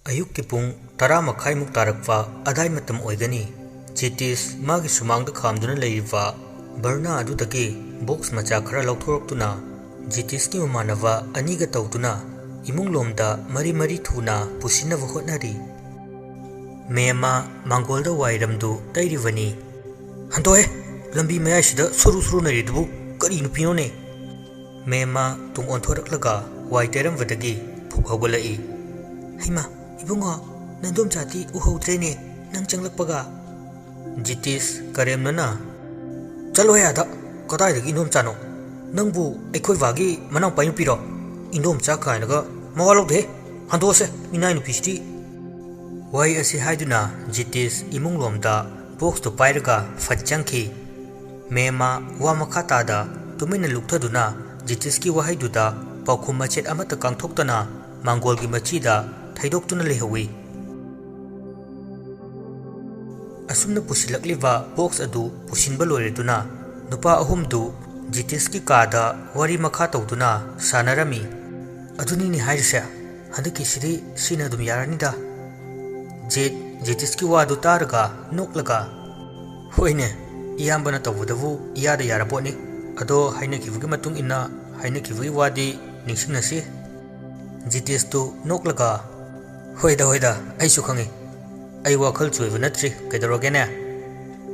अयुक के पुंग 10 मखाइमुक तारकवा अदाई मतम ओइगनी जितिस मागी सुमांगद खामदुना लेरिवा बर्ना अदुदगी बॉक्स मचा खरा लौथोरक्तुना जितिस की ममानवा अनिग तौदुना इमुंग लोमदा मरी मरी थुना पुसिनव होटनरी मेमा मांगोलदा वाइरमदु तैरिवनी हंतोए लंबी मयासिदा सुरु सुरु नरिदबु करी नुपिनोने मेमा तुंग ओंथोरक्लगा वाइ तैरमवदगी फुक हौगलई हिमा इबुंगो नंदोम जाति उहौद्रेने नंग चंगलकपगा जितिस करेमनना चलो यादा कदाइदगी इनोम चानो नंगबु एखोय वागी मनाव पाइनु पिरो इनोम चा खाइनगा मवालोदे हंदोसे मिनाइ नुपिसिति वाइ असे हाइदुना जितिस इमुंग लोमदा बॉक्स तो पाइरगा फचंखी मेमा वा मखातादा तुमिना लुक्थदुना जितिस की वाहैदुदा पाखुम मचेत अमत कांगथोक्तना मांगोल की मचीदा थैदोक्तुना लेहवी असुमना पुसिलक्लिबा बॉक्स अदु पुसिनबा लोरेदुना नुपा अहुमदु जितिस की कादा वारी मखा तौदुना सानरमी अदुनिनि हाइरसे हंदकी सिरि सिना दुम यारनिदा जितिस की वादु तारगा नोक्लगा होइने इयाम्बना तौबदबु इयादा यारपोनी अदो हाइनकिबुगी मतुंग इन्ना हाइनकिबुगी वादी निंसिंगनसी जितिस तो नोक्लगा होइदा आइसु खंगे आई वाखल चुइबा नत्रि कैदरोगेने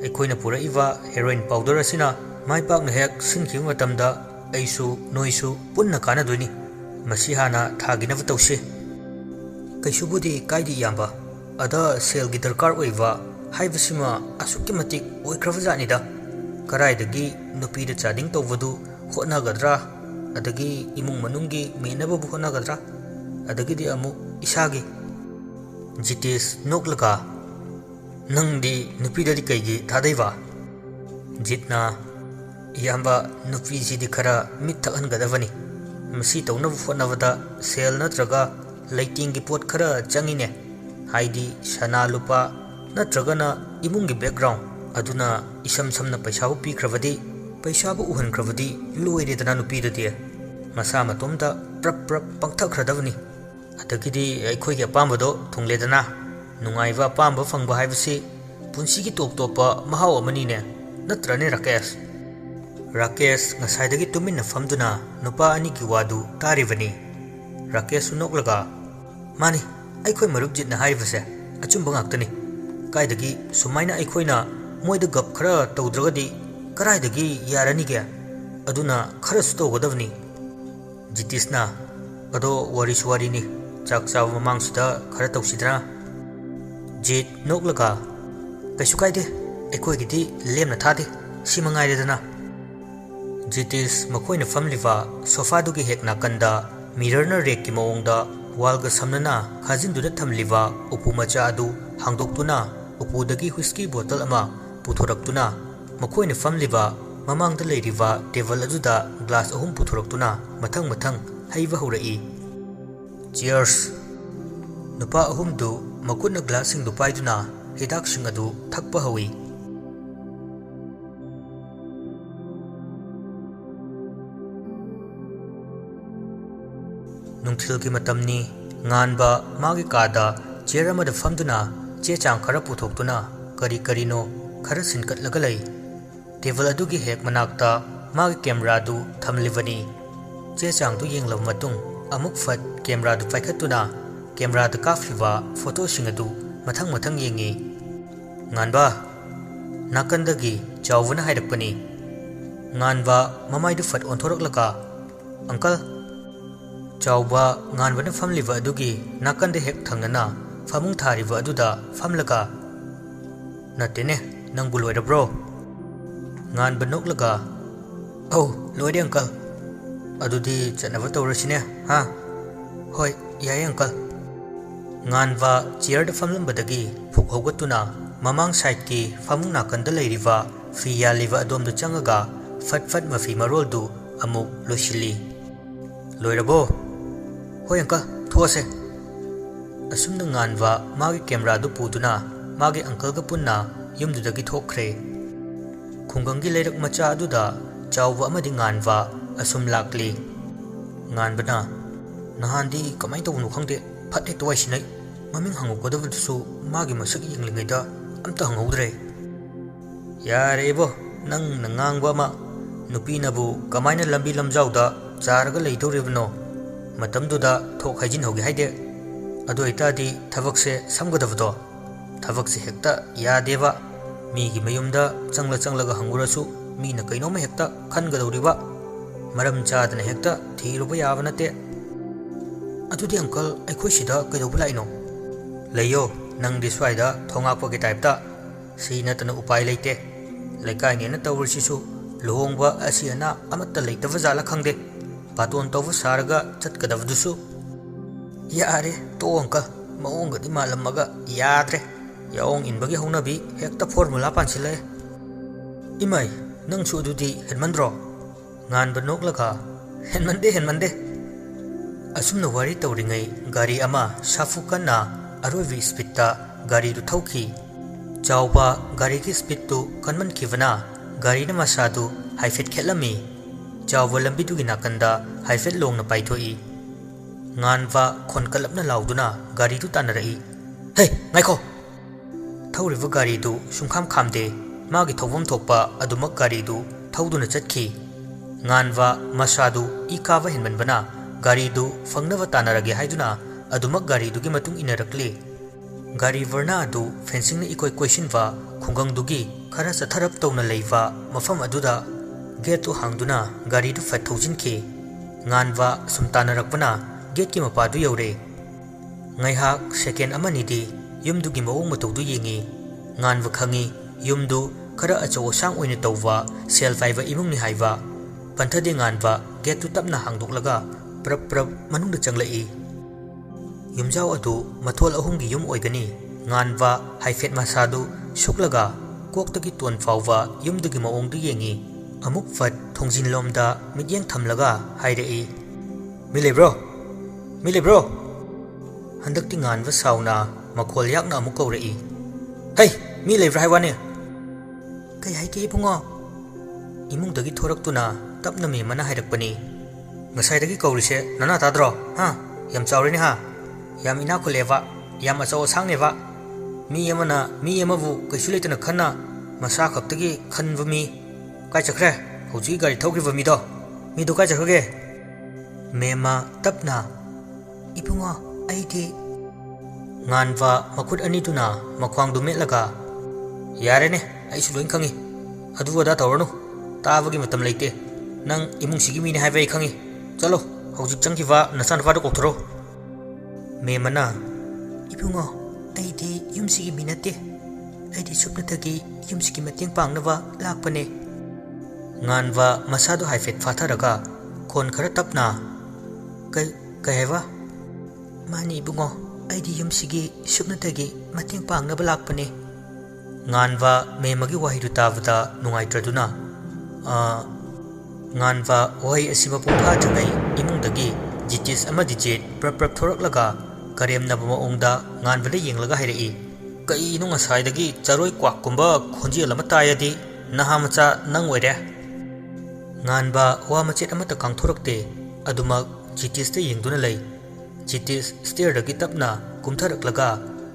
अखोइना पुरइबा हेरोइन पाउडर असिना माइ पाकना हेक सिनखिबा मतमदा आइसु नोइसु पुन्ना कानादोइनि मसी हाना थागिनब तौसे कैसुबुदि काइदि याम्बा अदा सेलगी दरकार ओइबा हाइबसिमा असुक्कि मतिक ओइख्रबजानिदा कराइदगी नुपीदा चादिंग तौबदु होटनागद्रा अदगी इमुंग मनुंगी मेनबबु होटनागद्रा अदगिदि अमु इसागी जितिस नोक्लगा नंगदी नुपीददि कैगी थादैबा जितना इयाम्बा नुपीसिदि खरा मित थकहनगदबनी मसी तौनब होटनबदा सेल नत्रगा लैटिंगी पोट खरा चंगिने हाइदी सना लुपा नत्रगना इमुंगी बैकग्राउंड अदुना इसम समना पैसाबु पीख्रबदी पैसाबु उहनख्रबदी लोइरेदना नुपीददि मसा मतोमदा प्रप प्रप पंगथख्रदबनी अदगिदी अखोइगे अपामबदो थुंगलेदना नुंगाइबा अपामब फंगबा हाइबसी पुंसिगी टॉप टॉपा महाव अमनीने नत्रने राकेश ngसाइदगी तुमिन्ना फमदुना नुपा अनिगी वादु तारिबनी राकेश नोक्लगा मानी अखोइ मरुप जितना हाइबसे अचुंबा ngaktani काइदगी सुमाइना अखोइना मोइदा गप खरा तौद्रगदी कराइदगी यारनिगे अदुना खरसु तौगदबनी जितिसना अदो वारिसु वारिनी चाक चाव ममांगसिदा खरा तौसिद्रा जित नोक्लगा कैसु काइदे अखोइगिदि लेमना थादे सिमंगाइरेदना जितिस मखोइना फमलिबा सोफादुगी हेक नाकंदा मिररना रेक की मओंगदा वालगा समनना खाजिनदुना थमलिबा उपु मचा अदु हांगदोक्तुना उपुदगी हुस्की बोतल अमा पुथोरक्तुना मखोइना फमलिबा ममांगदा लेरिबा टेबल अदुदा ग्लास अहुम पुथोरक्तुना मथंग मथंग हाइबा हौरई Cheers नुपा अहुमदु मकुना ग्लास सिंग दुपाइदुना हिदाक सिंग अदु थकपा हवी नुंगथिल की मतमनी nganba magi kada chair amada famduna che chang khara puthoktuna kari karino khara sinkat lagalai table adugi hek manakta magi camera du thamlivani che chang du yenglaw matung amuk fat camera du paikhatuna camera da kafiwa photo singadu mathang mathang yengi nganba nakandagi chawuna hairakpani nganba mamai du fat onthoroklaka uncle chawba nganbana famliwa adugi nakande hek thangnana famung thariwa aduda famlaga natene nangbu loirabro nganba noklaga oh loire uncle adudi chanava tawrasine ha hoi yai uncle nganba chair da famlambadagi phuk hogatuna mamang side ki famung nakanda leiriwa fi yaliwa adom du changaga fat fat mafi marol du amuk loshili loirabo hoi uncle thuase asumna nganwa magi camera du puduna magi uncle ga punna yumdudagi thokre khungangi leirak macha aduda chawwa amadi nganwa asum lakli nganbana nahandi kamai tawnu khangde phatte toy sinai maming hangu godavdusu magi masak yinglingaida amta hangudre yare bo nang nangangwa ma nupi nabu kamaina lambi lamjawda charaga leidoribno matamduda thok hajin hoge haide adu itadi thabakse samgadavdo thabakse hekta yadeba migi mayumda changlaga hangurasu mina kainoma hekta khangadawriba maram chadana hekta thiruba yabanate adudi uncle aikhoi sida kaidobu laino leyo nang diswaida thongakpa ge type ta sinatana upai leite lekai ne na tawrsisu lohongba asiana amatta leitava jala khangde paton tawva sarga chatkadavdusu yare to uncle maonga di malamaga yadre yaong inbagi hongnabi hekta formula pansile imai nang chu dudi henmandro ngan banok laka henmande asumna wari tawringai gari ama safukanna arovi speed ta gari du thauki chawba gari ki speed tu kanman khivana gari na masadu haifet khelami chawba lambi du ginakanda haifet long na paithoi nganwa khonkalapna lauduna gari du tanarai hey ngaikho thawriva gari du sumkham khamde magi thawam thokpa adumak gari du thawduna chatki nganwa masadu ikawa henmanbana gari du fangnava tanarage haiduna adumak gari du gi matung inarakli gari varna adu fencing na ikoi question wa khungang dugi khara satharap tawna leiwa mafam aduda gate tu hangduna gari du fat thoujin ki nganwa sumtanarakpana gate ki mapa du yore ngaihak second amani di yum du gi mawong matau du yengi nganwa khangi yum du khara achaw sang oine tawwa sel faiva imung ni haiwa panthade nganwa gate tu tapna hangdoklaga prap manungda changlai yumjaw adu mathol ahumgi yum oigani nganwa haifet masadu shuklaga koktagi ton fawwa yumdugi maongdu yengi amuk fat thongjin lomda midyeng thamlaga hairei milebro handakti nganwa sauna makhol yakna amuk kaurei hey mi lebra haiwane kai haike ibungo imungdagi thoraktuna tapna me mana hairakpani ngasai kaurise nana tadro ha yam chawrini ha yam ina khuleva yam achaw sangneva mi amana mi amabu kaisu leitana khanna masa khaktagi khanwa mi kai chakre hoji gari thogriwa mi do kai chakhage mema tapna ibungo aidi nganwa makhut ani tuna makhwang du metlaga yare ne aisu loin khangi adu wada tawranu tabagi matam leite nang imung sigi mi ne haibai khangi chalo hojik changkiwa nasan fadu kokthro memana ibungo aidi yumsigi minate aidi supnatagi yumsigi mateng pangnava lakpane nganwa masadu haifet fatharaga kon khara tapna kai haiwa mani ibungo aidi yumsigi supnatagi mateng pangnava lakpane nganwa memagi wahidu tavada nungaitraduna nganwa wahai asima pungpha thangai imungdagi jitis amadi jet prap thoraklaga karemnaba maongda nganbada yenglaga hairei kai nu ngasaidagi charoi kwakkumba khonjel ama tayadi naha macha nang oire nganba wa machet amata kangthorakte aduma jitis te yengduna lei jitis stair dagi tapna kumtharaklaga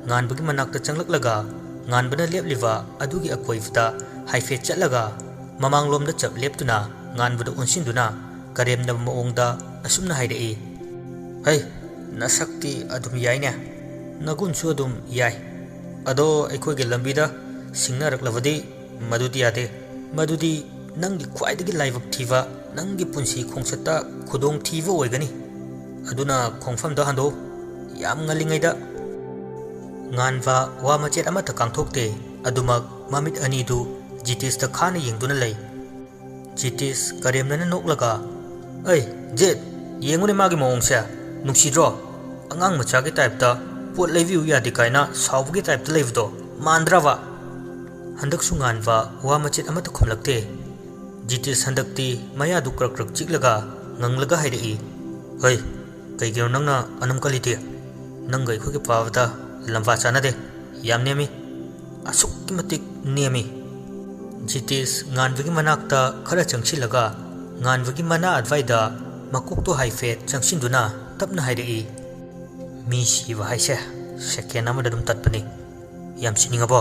nganbagi manakta changlaklaga nganbana lepliwa adugi akoivda haifet chatlaga mamanglomda chap leptuna nganbada unsinduna karemnaba maongda asumna hairei hey nasakti adum yaine nagunsu adum yai ado aikhoge lambida singnaraklavadi madudi yade madudi nangi khwaidagi laibak thiva nangi punsi khongsatta khudong thiva oigani aduna khongfamda hando yam ngalingaida nganwa wa machet amata kangthokte adumak mamit ani du jitis ta khana yengduna lei jitis karemnana noklaga ai jet yengune magi maongse nungsidro angang machagi type ta pot leviu yadi kaina sawbugi type ta levdo mandrawa handak sunganwa wa machet amata khumlakte jitis handakti maya du krak chiklaga nganglaga hairei hei kaigero nangna anam kalite ꯅꯪꯒ ꯑꯩꯈꯣꯏꯒꯤ ꯄꯥꯕꯗ ꯂꯝꯕꯥ ꯆꯥꯅꯗꯦ ꯌꯥꯝ ꯅꯦꯝꯃꯤ ꯑꯁꯨꯛꯀꯤ ꯃꯇꯤꯛ ꯅꯦꯝꯃꯤ ꯖꯤꯇꯦꯁ ꯉꯥꯟꯕꯒꯤ ꯃꯅꯥꯛꯇ ꯈꯔ ꯆꯪꯁꯤꯜꯂꯒ ꯉꯥꯟꯕꯒꯤ ꯃꯅꯥ ꯑꯗ꯭ꯋꯥꯏꯗ ꯃꯀꯣꯛꯇꯣ ꯍꯥꯏꯐꯦꯠ ꯆꯪꯁꯤꯟꯗꯨꯅ ꯇꯞꯅ ꯍꯥꯏꯔꯛꯏ ꯃꯤ ꯁꯤꯕ ꯍꯥꯏꯁꯦ ꯁꯦꯀꯦꯟ ꯑꯃꯗ ꯑꯗꯨꯝ ꯇꯠꯄꯅꯤ ꯌꯥꯝ ꯁꯤꯅꯤꯡꯉꯕꯣ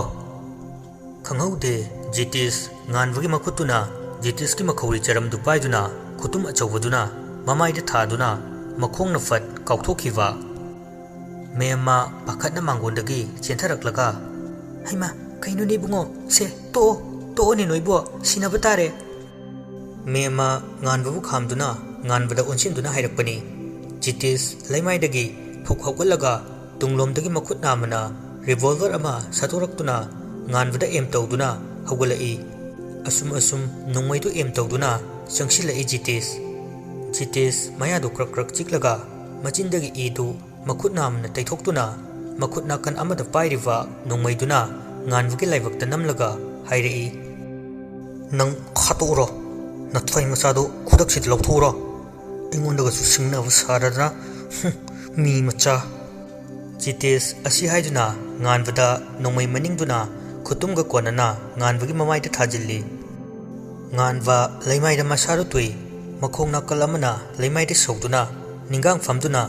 ꯈꯪꯍꯧꯗꯦ ꯖꯤꯇꯦꯁ ꯉꯥꯟꯕꯒꯤ ꯃꯈꯨꯠꯇꯨꯅ ꯖꯤꯇꯦꯁꯀꯤ ꯃꯈꯧꯔꯤ ꯆꯔꯝꯗꯨ ꯄꯥꯏꯗꯨꯅ ꯈꯨꯇꯨꯝ ꯑꯆꯧꯕꯗꯨꯅ ꯃꯃꯥꯏꯗ ꯊꯥꯗꯨꯅ ꯃꯈꯣꯡꯅ ꯐꯠ ꯀꯥꯎꯊꯣꯛꯈꯤꯕ ꯃꯦꯝꯃ ꯄꯥꯈꯠꯅ ꯃꯥꯡꯒꯣꯟꯗꯒꯤ ꯆꯦꯟꯊꯔꯛꯂꯒ ꯍꯩꯃꯥ ꯀꯩꯅꯣꯅꯦ ꯏꯕꯨꯡꯉꯣ ꯁꯦ ꯇꯣꯛꯑꯣꯅꯦ ꯅꯣꯏꯕꯣ ꯁꯤꯅꯕ ꯇꯥꯔꯦ ꯃꯦꯝꯃ ꯉꯥꯟꯕꯕꯨ ꯈꯥꯝꯗꯨꯅ ꯉꯥꯟꯕꯗ ꯑꯣꯟꯁꯤꯟꯗꯨꯅ ꯍꯥꯏꯔꯛꯄꯅꯤ ꯖꯤꯇꯦꯁ ꯂꯩꯃꯥꯏꯗꯒꯤ ꯐꯨꯛ ꯍꯧꯒꯠꯂꯒ ꯇꯨꯡꯂꯣꯝꯗꯒꯤ ꯃꯈꯨꯠ ꯅꯥꯝꯃꯅ ꯔꯤꯚꯣꯜꯚꯔ ꯑꯃ ꯁꯠꯇꯣꯔꯛꯇꯨꯅ ꯉꯥꯟꯕꯗ ꯑꯦꯝ ꯇꯧꯗꯨꯅ ꯍꯧꯒꯠꯂꯛꯏ ꯑꯁꯨꯝ ꯅꯣꯡꯃꯩꯗꯨ ꯑꯦꯝ ꯇꯧꯗꯨꯅ ꯆꯪꯁꯤꯜꯂꯛꯏ ꯖꯤꯇꯦꯁ ꯃꯌꯥꯗꯨ ꯀ꯭ꯔꯛ ꯀ꯭ꯔꯛ ꯆꯤꯛꯂꯒ ꯃꯆꯤꯟꯗꯒꯤ ꯏꯗꯨ ꯃꯈꯨꯠ ꯅꯥꯝꯃꯅ ꯇꯩꯊꯣꯛꯇꯨꯅ ꯃꯈꯨꯠ ꯅꯥꯀꯟ ꯑꯃꯗ ꯄꯥꯏꯔꯤꯕ ꯅꯣꯡꯃꯩꯗꯨꯅ ꯉꯥꯟꯕꯒꯤ ꯂꯥꯏꯕꯛꯇ ꯅꯝꯂꯒ ꯍꯥꯏꯔꯛꯏ ꯅꯪ ꯈꯥꯠꯇꯣꯛꯎꯔꯣ ꯅꯊ꯭ꯋꯥꯏ ꯃꯆꯥꯗꯨ ꯈꯨꯗꯛꯁꯤꯗ ꯂꯧꯊꯣꯛꯎꯔꯣ ꯑꯩꯉꯣꯟꯗꯒꯁꯨ ꯁꯤꯡꯅꯕ ꯁꯥꯔꯗꯅ ꯃꯤ ꯃꯆꯥ ꯖꯤꯇꯦꯁ ꯑꯁꯤ ꯍꯥꯏꯗꯨꯅ ꯉꯥꯟꯕꯗ ꯅꯣꯡꯃꯩ ꯃꯅꯤꯡꯗꯨꯅ ꯈꯨꯇꯨꯝꯒ ꯀꯣꯟꯅꯅ ꯉꯥꯟꯕꯒꯤ ꯃꯃꯥꯏꯗ ꯊꯥꯖꯤꯜꯂꯤ ꯉꯥꯟꯕ ꯂꯩꯃꯥꯏꯗ ꯃꯁꯥꯗꯨ ꯇꯨꯏ ꯃꯈꯣꯡ ꯅꯥꯀꯜ ꯑꯃꯅ ꯂꯩꯃꯥꯏꯗ ꯁꯧꯗꯨꯅ ꯅꯤꯡꯒꯥꯡ ꯐꯝꯗꯨꯅ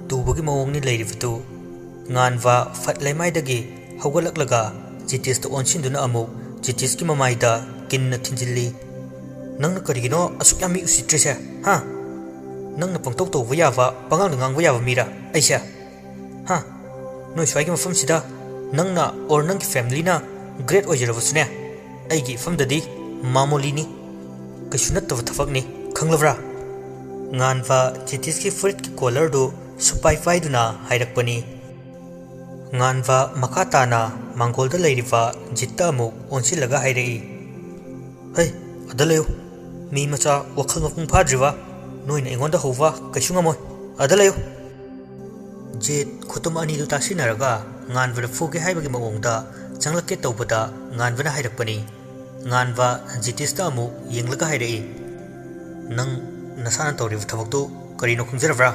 ꯇꯨꯕꯒꯤ ꯃꯑꯣꯡꯅꯤ ꯂꯩꯔꯤꯕꯗꯨ ꯉꯥꯟꯕ ꯐꯠ ꯂꯩꯃꯥꯏꯗꯒꯤ ꯍꯧꯒꯠꯂꯛꯂꯒ ꯖꯤꯇꯦꯁꯇ ꯑꯣꯟꯁꯤꯟꯗꯨꯅ ꯑꯃꯨꯛ ꯖꯤꯇꯦꯁꯀꯤ ꯃꯃꯥꯏꯗ ꯀꯤꯟꯅ ꯊꯤꯟꯖꯤꯜꯂꯤ ꯅꯪꯅ ꯀꯔꯤꯒꯤꯅꯣ ꯑꯁꯨꯛ ꯌꯥꯝ ꯃꯤ ꯎꯁꯤꯠꯇ꯭ꯔꯤꯁꯦ ꯍꯥ ꯅꯪꯅ ꯄꯪꯇꯧ ꯇꯧꯕ ꯌꯥꯕ ꯄꯉꯥꯡꯗ ꯉꯥꯡꯕ ꯌꯥꯕ ꯃꯤꯔꯥ ꯑꯩꯁꯦ ꯍꯥ ꯅꯣꯏ ꯁ꯭ꯋꯥꯏꯒꯤ ꯃꯐꯝꯁꯤꯗ ꯅꯪꯅ ꯑꯣꯔ ꯅꯪꯒꯤ ꯐꯦꯃꯤꯂꯤꯅ ꯒ꯭ꯔꯦꯠ ꯑꯣꯏꯖꯔꯕꯁꯨꯅꯦ ꯑꯩꯒꯤ ꯏꯐꯝꯗꯗꯤ ꯃꯥꯃꯣꯂꯤꯅꯤ ꯀꯩꯁꯨ ꯅꯠꯇꯕ ꯊꯕꯛꯅꯤ ꯈꯪꯂꯕ꯭ꯔꯥ ꯉꯥꯟꯕ ꯖꯤꯇꯦꯁꯀꯤ ꯐꯨꯔꯤꯠꯀꯤ ꯀꯣꯂꯔꯗꯨ ꯁꯨꯄꯥꯏ ꯄꯥꯏꯗꯨꯅ ꯍꯥꯏꯔꯛꯄꯅꯤ ꯉꯥꯟꯕ ꯃꯈꯥ ꯇꯥꯅ ꯃꯥꯡꯒꯣꯜꯗ ꯂꯩꯔꯤꯕ ꯖꯤꯠꯇ ꯑꯃꯨꯛ ꯑꯣꯟꯁꯤꯜꯂꯒ ꯍꯥꯏꯔꯛꯏ ꯍꯩ ꯑꯗ ꯂꯩꯌꯨ ꯃꯤ ꯃꯆꯥ ꯋꯥꯈꯜ ꯃꯄꯨꯡ ꯐꯥꯗ꯭ꯔꯤꯕ ꯅꯣꯏꯅ ꯑꯩꯉꯣꯟꯗ ꯍꯧꯕ ꯀꯩꯁꯨ ꯉꯝꯃꯣꯏ ꯑꯗ ꯂꯩꯌꯨ ꯖꯤꯠ ꯈꯨꯇꯨꯝ ꯑꯅꯤꯗꯨ ꯇꯥꯁꯤꯟꯅꯔꯒ ꯉꯥꯟꯕꯗ ꯐꯨꯒꯦ ꯍꯥꯏꯕꯒꯤ ꯃꯑꯣꯡꯗ ꯆꯪꯂꯛꯀꯦ ꯇꯧꯕꯗ ꯉꯥꯟꯕꯅ ꯍꯥꯏꯔꯛꯄꯅꯤ ꯉꯥꯟꯕ ꯖꯤꯇꯦꯁꯇ ꯑꯃꯨꯛ ꯌꯦꯡꯂꯒ ꯍꯥꯏꯔꯛꯏ ꯅꯪ ꯅꯁꯥꯅ ꯇꯧꯔꯤꯕ ꯊꯕꯛꯇꯨ ꯀꯔꯤꯅꯣ ꯈꯪꯖꯔꯕ꯭ꯔꯥ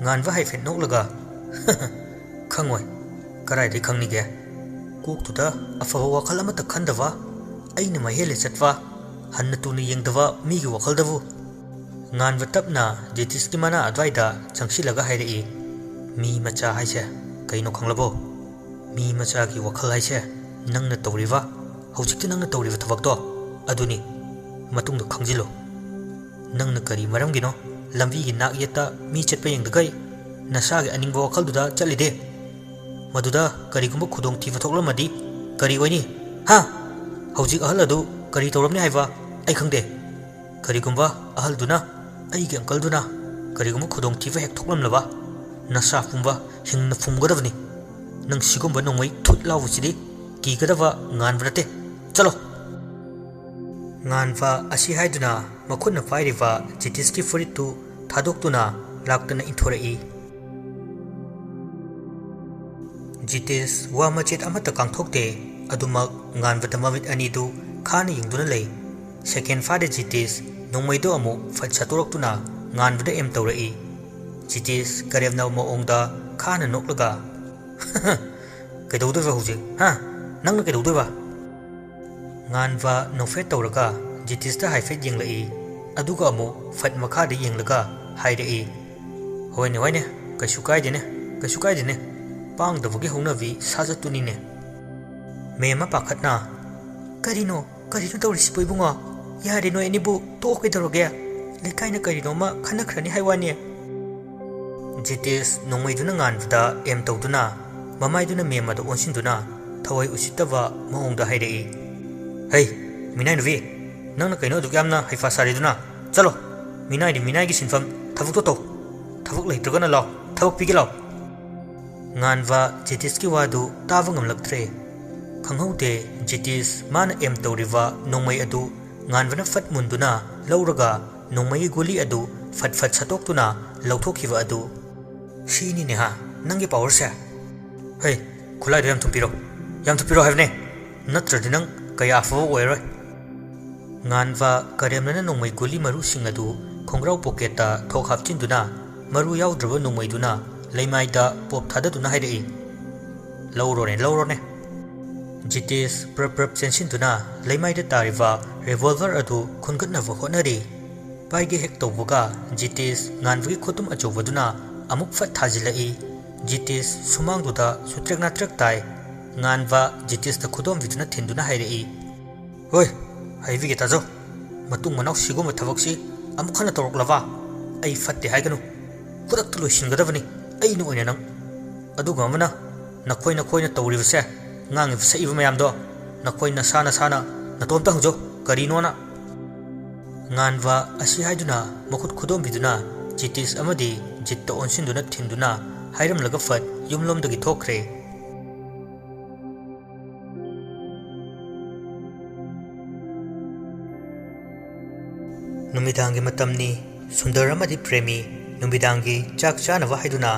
ꯉꯥꯟꯕ ꯍꯥꯏꯐꯦꯠ ꯅꯣꯛꯂꯒ ꯈꯪꯉꯣꯏ ꯀꯔꯥꯏꯗꯒꯤ ꯈꯪꯅꯤꯒꯦ ꯀꯣꯛꯇꯨꯗ ꯑꯐꯕ ꯋꯥꯈꯜ ꯑꯃꯠꯇ ꯈꯟꯗꯕ ꯑꯩꯅ ꯃꯍꯦꯜꯂꯦ ꯆꯠꯄ ꯍꯟꯅ ꯇꯨꯅ ꯌꯦꯡꯗꯕ ꯃꯤꯒꯤ ꯋꯥꯈꯜꯗꯕꯨ ꯉꯥꯟꯕ ꯇꯞꯅ ꯖꯤꯇꯦꯁꯀꯤ ꯃꯅꯥ ꯑꯗ꯭ꯋꯥꯏꯗ ꯆꯪꯁꯤꯜꯂꯒ ꯍꯥꯏꯔꯛꯏ ꯃꯤ ꯃꯆꯥ ꯍꯥꯏꯁꯦ ꯀꯩꯅꯣ ꯈꯪꯂꯕꯣ ꯃꯤ ꯃꯆꯥꯒꯤ ꯋꯥꯈꯜ ꯍꯥꯏꯁꯦ ꯅꯪꯅ ꯇꯧꯔꯤꯕ ꯍꯧꯖꯤꯛꯇꯤ ꯅꯪꯅ ꯇꯧꯔꯤꯕ ꯊꯕꯛꯇꯣ ꯑꯗꯨꯅꯤ ꯃꯇꯨꯡꯗ ꯈꯪꯖꯤꯜꯂꯣ ꯅꯪꯅ ꯀꯔꯤ ꯃꯔꯝꯒꯤꯅꯣ ꯂꯝꯕꯤꯒꯤ ꯅꯥꯛ ꯌꯦꯠꯇ ꯃꯤ ꯆꯠꯄ ꯌꯦꯡꯗꯒꯩ ꯅꯁꯥꯒꯤ ꯑꯅꯤꯡꯕ ꯋꯥꯈꯜꯗꯨꯗ ꯆꯠꯂꯤꯗꯦ ꯃꯗꯨꯗ ꯀꯔꯤꯒꯨꯝꯕ ꯈꯨꯗꯣꯡꯊꯤꯕ ꯊꯣꯛꯂꯝꯃꯗꯤ ꯀꯔꯤ ꯑꯣꯏꯅꯤ ꯍꯥ ꯍꯧꯖꯤꯛ ꯑꯍꯜ ꯑꯗꯨ ꯀꯔꯤ ꯇꯧꯔꯝꯅꯤ ꯍꯥꯏꯕ ꯑꯩ ꯈꯪꯗꯦ ꯀꯔꯤꯒꯨꯝꯕ ꯑꯍꯜꯗꯨꯅ ꯑꯩꯒꯤ ꯑꯪꯀꯜꯗꯨꯅ ꯀꯔꯤꯒꯨꯝꯕ ꯈꯨꯗꯣꯡꯊꯤꯕ ꯍꯦꯛ ꯊꯣꯛꯂꯝꯂꯕ ꯅꯁꯥ ꯄꯨꯝꯕ ꯍꯤꯡꯅ ꯐꯨꯝꯒꯗꯕꯅꯤ ꯅꯪ ꯁꯤꯒꯨꯝꯕ ꯅꯣꯡꯃꯩ ꯊꯨꯠ ꯂꯥꯎꯕꯁꯤꯗꯤ ꯀꯤꯒꯗꯕ ꯉꯥꯟꯕ ꯅꯠꯇꯦ ꯆꯠꯂꯣ ꯉꯥꯟꯕ ꯑꯁꯤ ꯍꯥꯏꯗꯨꯅ ꯃꯈꯨꯠꯅ ꯄꯥꯏꯔꯤꯕ ꯖꯤꯇꯦꯁꯀꯤ ꯐꯨꯔꯤꯠꯇꯨ ꯊꯥꯗꯣꯛꯇꯨꯅ ꯂꯥꯛꯇꯅ ꯏꯟꯊꯣꯔꯛꯏ ꯖꯤꯇꯦꯁ ꯋꯥ ꯃꯆꯦꯠ ꯑꯃꯠꯇ ꯀꯥꯡꯊꯣꯛꯇꯦ ꯑꯗꯨꯃꯛ ꯉꯥꯟꯕꯗ ꯃꯃꯤꯠ ꯑꯅꯤꯗꯨ ꯈꯥꯅ ꯌꯦꯡꯗꯨꯅ ꯂꯩ ꯁꯦꯀꯦꯟ ꯐꯥꯗꯦ ꯖꯤꯇꯦꯁ ꯅꯣꯡꯃꯩꯗꯨ ꯑꯃꯨꯛ ꯐꯠ ꯁꯠꯇꯣꯔꯛꯇꯨꯅ ꯉꯥꯟꯕꯗ ꯑꯦꯝ ꯇꯧꯔꯛꯏ ꯖꯤꯇꯦꯁ ꯀꯔꯦꯝꯅꯕ ꯃꯑꯣꯡꯗ ꯈꯥꯅ ꯅꯣꯛꯂꯒ ꯀꯩꯗꯧꯗꯣꯏꯕ ꯍꯧꯖꯤꯛ ꯍꯥ ꯅꯪꯅ ꯀꯩꯗꯧꯗꯣꯏꯕ ꯉꯥꯟꯕ ꯅꯣꯛꯐꯦꯠ ꯇꯧꯔꯒ ꯖꯤꯇꯦꯁꯇ ꯍꯥꯏꯐꯦꯠ ꯌꯦꯡꯂꯛꯏ ꯑꯗꯨꯒ ꯑꯃꯨꯛ ꯐꯠ ꯃꯈꯥꯗ ꯌꯦꯡꯂꯒ ꯍꯥꯏꯔꯛꯏ ꯍꯣꯏꯅꯦ ꯀꯩꯁꯨ ꯀꯥꯏꯗꯦꯅꯦ ꯄꯥꯡꯗꯕꯒꯤ ꯍꯧꯅꯕꯤ ꯁꯥꯖꯠꯇꯨꯅꯤꯅꯦ ꯃꯦꯝꯃ ꯄꯥꯈꯠꯅ ꯀꯔꯤꯅꯣ ꯇꯧꯔꯤꯁꯤꯕꯨ ꯏꯕꯨꯡꯉꯣ ꯌꯥꯔꯦ ꯅꯣꯏ ꯑꯅꯤꯕꯨ ꯇꯣꯛꯑꯣ ꯀꯩꯗꯧꯔꯒꯦ ꯂꯩꯀꯥꯏꯅ ꯀꯔꯤꯅꯣꯃ ꯈꯟꯅꯈ꯭ꯔꯅꯤ ꯍꯥꯏ ꯋꯥꯅꯤ ꯖꯤꯇꯦꯁ ꯅꯣꯡꯃꯩꯗꯨꯅ ꯉꯥꯟꯕꯗ ꯑꯦꯝ ꯇꯧꯗꯨꯅ ꯃꯃꯥꯏꯗꯨꯅ ꯃꯦꯝꯃꯗ ꯑꯣꯟꯁꯤꯟꯗꯨꯅ ꯊꯋꯥꯏ ꯎꯁꯤꯠꯇꯕ ꯃꯑꯣꯡꯗ ꯍꯥꯏꯔꯛꯏ ꯍꯩ ꯃꯤꯅꯥꯏ ꯅꯨꯄꯤ ꯅꯪꯅ ꯀꯩꯅꯣ ꯑꯗꯨꯛ ꯌꯥꯝꯅ ꯍꯩꯐꯥ ꯁꯥꯔꯤꯗꯨꯅ ꯆꯠꯂꯣ ꯃꯤꯅꯥꯏꯒꯤ ꯁꯤꯟꯐꯝ ꯊꯕꯛꯇꯣ ꯇꯧ ꯊꯕꯛ ꯂꯩꯇ꯭ꯔꯒꯅ ꯂꯥꯎ ꯊꯕꯛ ꯄꯤꯒꯦ ꯂꯥꯎ ꯉꯥꯟꯕ ꯖꯤꯇꯦꯁꯀꯤ ꯋꯥꯗꯨ ꯇꯥꯕ ꯉꯝꯂꯛꯇ꯭ꯔꯦ ꯈꯪꯍꯧꯗꯦ ꯖꯤꯇꯦꯁ ꯃꯥꯅ ꯑꯦꯝ ꯇꯧꯔꯤꯕ ꯅꯣꯡꯃꯩ ꯑꯗꯨ ꯉꯥꯟꯕꯅ ꯐꯠ ꯃꯨꯟꯗꯨꯅ ꯂꯧꯔꯒ ꯅꯣꯡꯃꯩꯒꯤ ꯒꯨꯂꯤ ꯑꯗꯨ ꯐꯠ ꯁꯠꯇꯣꯛꯇꯨꯅ ꯂꯧꯊꯣꯛꯈꯤꯕ ꯑꯗꯨ ꯁꯤꯅꯤꯅꯦ ꯍꯥ ꯅꯪꯒꯤ ꯄꯥꯋꯔꯁꯦ ꯍꯩ ꯈꯨꯠꯂꯥꯏꯗꯣ ꯌꯥꯝ ꯊꯨꯞꯄꯤꯔꯣ ꯍꯥꯏꯕꯅꯦ ꯅꯠꯇ꯭ꯔꯗꯤ ꯅꯪ ꯀꯌꯥ ꯑꯐꯕ ꯑꯣꯏꯔꯣꯏ ꯉꯥꯟꯕ ꯀꯔꯦꯝꯅꯅ ꯅꯣꯡꯃꯩ ꯒꯨꯂꯤ ꯃꯔꯨꯁꯤꯡ ꯑꯗꯨ ꯈꯣꯡꯒ꯭ꯔꯥꯎ ꯄꯣꯀꯦꯠꯇ ꯊꯣꯛ ꯍꯥꯞꯆꯤꯟꯗꯨꯅ ꯃꯔꯨ ꯌꯥꯎꯗ꯭ꯔꯕ ꯅꯣꯡꯃꯩꯗꯨꯅ leimaida pop thadaduna hairei laurone Jitesh prap chensin leimaida tariva revolver adu khungatnava honari paige hek tawbuga Jitesh nganvagi khotum achowbaduna amuk fat thajilai Jitesh sumangduda sutrekna trak tai nganva Jitesh ta khudom viduna thinduna hairei hoi haivige tajo matung manau siguma thabaksi amuk khana toroklava ai fatte haiganu kudak loisingadavani ai nu oina nang aduga amana nakhoi tawribase ngang saiba mayamdo nakhoi na sana natomta hujo karino na nganwa asi haiduna makhut khudom biduna Jitesh amadi jitta onsinduna thinduna hairam laga fat yumlomdagi thokre numidangi matamni Sundar amadi Premi numidangi chak chanava haiduna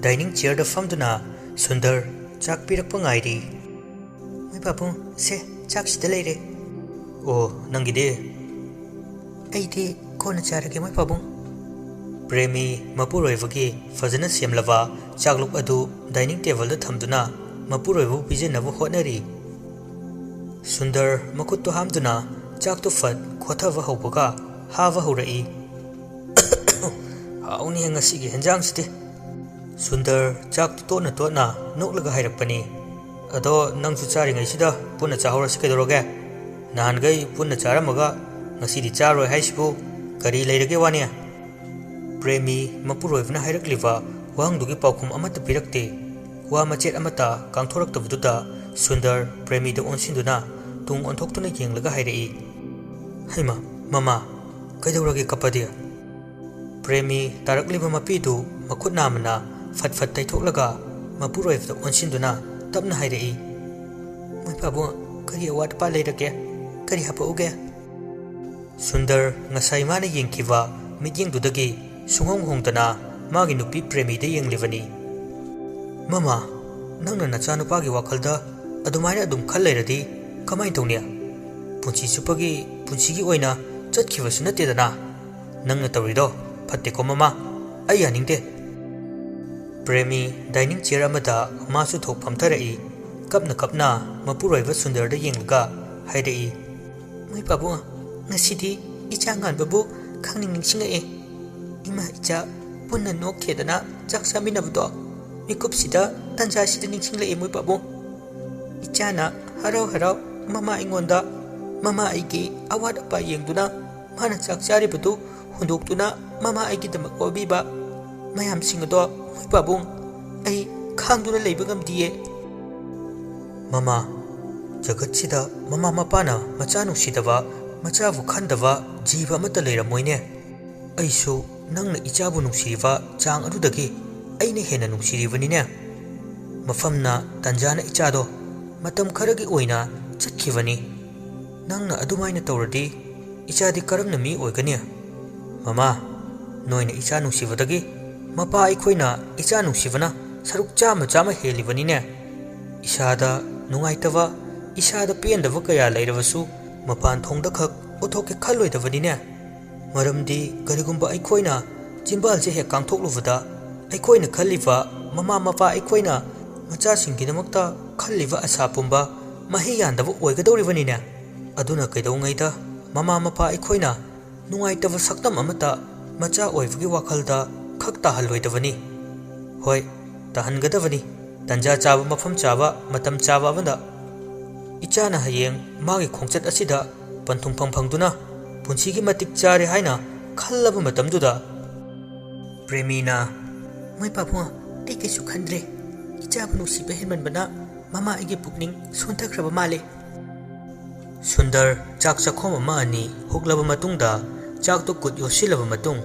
dining chair da famduna Sundar chak pirakpa ngairi mai babu se chak sida leire o nangide aidi kona charage mai babu Premi mapuroivagi fazana semlava chakluk adu dining table da thamduna mapuroivu pijenavu honari Sundar makutto hamduna chak to fat khothava haubaga hava hurai hauni ngasi gi henjang site Sundar chak to na noklaga hairakpani ado nangsu chari ngai sida punna chahora sikedoroge nahan gai punna charamaga ngasi di charoi haisibu kari leirage wania Premi mapuroivna hairakliva wangdugi paukhum amata pirakte wa machet amata kangthoraktabuda Sundar Premi da onsinduna tung onthoktuna yenglaga hairai haima mama kaidorage kapadia Premi tarakliba mapidu makhut namana fat taithoklaga mapuroivda onsinduna tapna hairai mai babu kari awat pa leirake kari hapauge Sundar ngasai mana yengkiwa mityengdudagi sunghong hongtana magi nupi Premi de yenglivani mama nangna nachanupagi wakhalda adumaina adum khal leiradi kamai tawnia punchi supagi punchigi oina chatkhibasu natedana nangna tawrido fatte ko mama ai yaningde Premi dining chair amada masu thok phamtharai kapna mapuroiva Sundar da yenglaga haidai mai babu ngasidi icha ngan babu khangning ningsinga e ima icha punna nokhedana chak saminabdo mikupsida tanja sida ningsingla e mai babu icha na harau mama ingonda mama aigi awad apa yengduna mana chak chari budu hunduktuna mama aigi damak obiba mayam singdo mai babu ai khangduna leiba ngamdiye mama jagat mama mapana macha nusidaba macha bu khandaba jiba mata leiramoine aisu nangna ichabu nungsiriba chang adudagi aine hena nungsiribanine mafamna tanjana ichado matam kharagi oina chatkivani nangna adumaina tawradi ichadi karamna mi oigani mama noina icha nungsibadagi mapa aikoina icha nungsibana saruk chama helibanine isada nungaitava isada pendava kaya leirabasu mapan thongda khak othoke khalloidabadine maramdi karigumba aikoina jimbal je he kangthokluvada aikoina khalliva mama mapa aikoina macha singgidamakta khalliva asa pumba mahi yandaba oigadoribanine aduna kaidongaida mama mapa aikoina nungaitava saktam amata macha oivgi wakhalda khakta halloidabani hoi tahangadavani tanja chaba mafam chaba matam chaba banda ichana hayeng magi khongchat asida panthum phangduna punchigi matik chare haina khallaba matamduda Premina mai papu tike su khandre ichabu nusiba henman bana mama age pukning sontakraba male Sundar chak chakhom ama ani huklaba matungda chak to kut yosilaba matung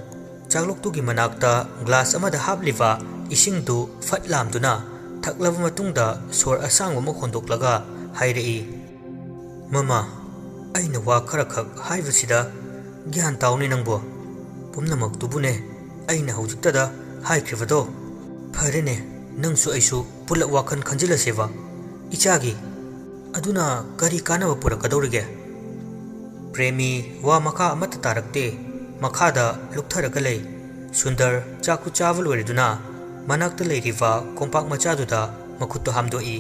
chaklok tu gi manakta glass amada hapliva ising du fatlamduna thaklaba matungda sor asangwa ma khondoklaga hairei mama aina wa kharakhak haibasida gyan tawni nangbo pumnamak tubune aina hojiktada haikrivado pharene nangsu aisu pulak wakhan khanjila seva ichagi aduna kari kanaba purakadorige Premi wa makha amata tarakte makhada luktharaga lei Sundar chaku chawal oriduna ꯃꯅꯥꯛꯇ ꯂꯩꯔꯤꯕ ꯀꯣꯝꯄꯥꯛ ꯃꯆꯥꯗꯨꯗ ꯃꯈꯨꯠꯇꯨ ꯍꯥꯝꯗꯣꯛꯏ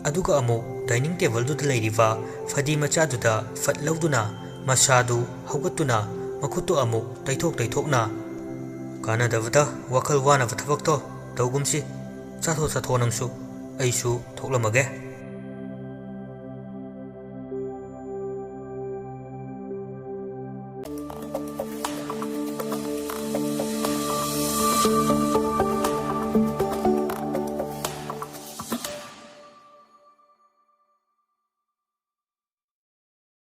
ꯑꯗꯨꯒ ꯑꯃꯨꯛ dining ꯇꯦꯕꯜꯗꯨꯗ ꯂꯩꯔꯤꯕ ꯐꯗꯤ ꯃꯆꯥꯗꯨꯗ ꯐꯠ ꯂꯧꯗꯨꯅ ꯃꯁꯥꯗꯨ ꯍꯧꯒꯠꯇꯨꯅ ꯃꯈꯨꯠꯇꯨ ꯑꯃꯨꯛ ꯇꯩꯊꯣꯛꯅ ꯀꯥꯟꯅꯗꯕꯗ ꯋꯥꯈꯜ ꯋꯥꯅꯕ ꯊꯕꯛꯇꯣ ꯇꯧꯒꯨꯝꯁꯤ ꯆꯥꯊꯣꯛ ꯅꯪꯁꯨ ꯑꯩꯁꯨ ꯊꯣꯛꯂꯝꯃꯒꯦ